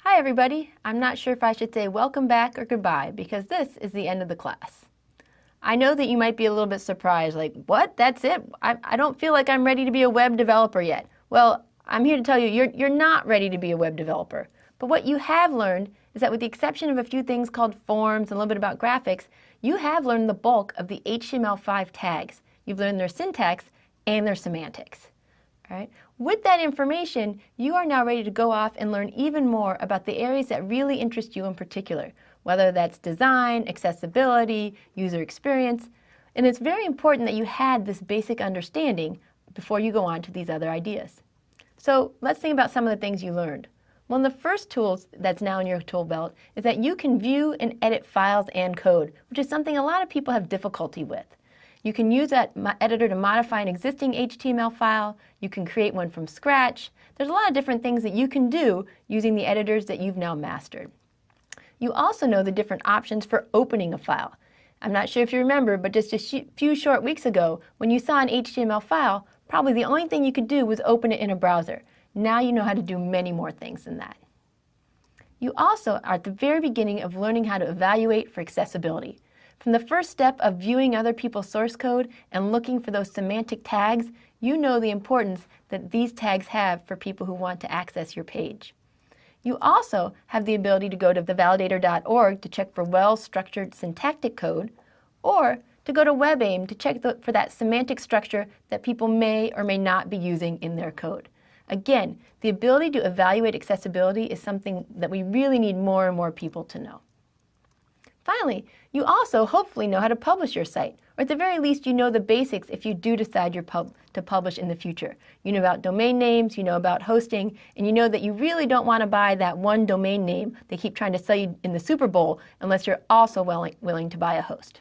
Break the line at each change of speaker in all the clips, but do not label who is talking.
Hi everybody, I'm not sure if I should say welcome back or goodbye because this is the end of the class. I know that you might be a little bit surprised, like, what? That's it? I don't feel like I'm ready to be a web developer yet. Well, I'm here to tell you, you're not ready to be a web developer. But what you have learned is that with the exception of a few things called forms and a little bit about graphics, you have learned the bulk of the HTML5 tags. You've learned their syntax and their semantics. All right. With that information, you are now ready to go off and learn even more about the areas that really interest you in particular, whether that's design, accessibility, user experience. And it's very important that you had this basic understanding before you go on to these other ideas. So let's think about some of the things you learned. One of the first tools that's now in your tool belt is that you can view and edit files and code, which is something a lot of people have difficulty with. You can use that editor to modify an existing HTML file. You can create one from scratch. There's a lot of different things that you can do using the editors that you've now mastered. You also know the different options for opening a file. I'm not sure if you remember, but just a few short weeks ago, when you saw an HTML file, probably the only thing you could do was open it in a browser. Now you know how to do many more things than that. You also are at the very beginning of learning how to evaluate for accessibility. From the first step of viewing other people's source code and looking for those semantic tags, you know the importance that these tags have for people who want to access your page. You also have the ability to go to thevalidator.org to check for well-structured syntactic code, or to go to WebAIM to check for that semantic structure that people may or may not be using in their code. Again, the ability to evaluate accessibility is something that we really need more and more people to know. Finally, you also hopefully know how to publish your site, or at the very least you know the basics if you do decide to publish in the future. You know about domain names, you know about hosting, and you know that you really don't want to buy that one domain name they keep trying to sell you in the Super Bowl unless you're also willing to buy a host.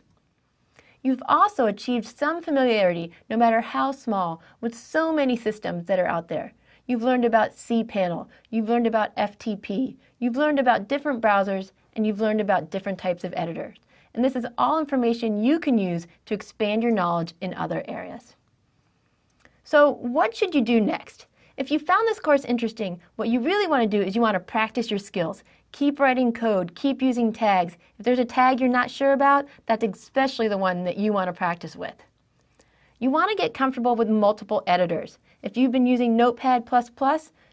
You've also achieved some familiarity, no matter how small, with so many systems that are out there. You've learned about cPanel, you've learned about FTP, you've learned about different browsers, and you've learned about different types of editors. And this is all information you can use to expand your knowledge in other areas. So what should you do next? If you found this course interesting, what you really want to do is you want to practice your skills. Keep writing code, keep using tags. If there's a tag you're not sure about, that's especially the one that you want to practice with. You want to get comfortable with multiple editors. If you've been using Notepad++,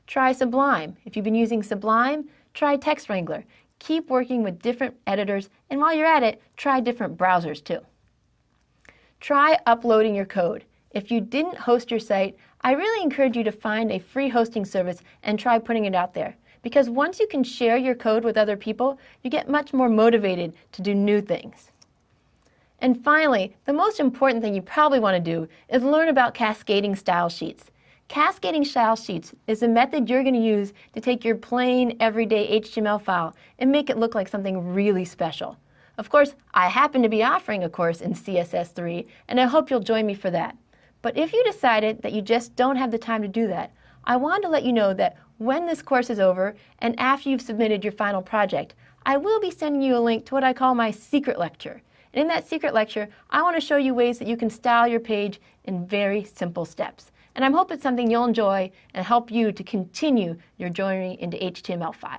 try Sublime. If you've been using Sublime, try Text Wrangler. Keep working with different editors, and while you're at it, try different browsers too. Try uploading your code. If you didn't host your site, I really encourage you to find a free hosting service and try putting it out there. Because once you can share your code with other people, you get much more motivated to do new things. And finally, the most important thing you probably want to do is learn about cascading style sheets. Cascading style sheets is a method you're going to use to take your plain, everyday HTML file and make it look like something really special. Of course, I happen to be offering a course in CSS3, and I hope you'll join me for that. But if you decided that you just don't have the time to do that, I want to let you know that when this course is over and after you've submitted your final project, I will be sending you a link to what I call my secret lecture. And in that secret lecture, I want to show you ways that you can style your page in very simple steps. And I hope it's something you'll enjoy and help you to continue your journey into HTML5.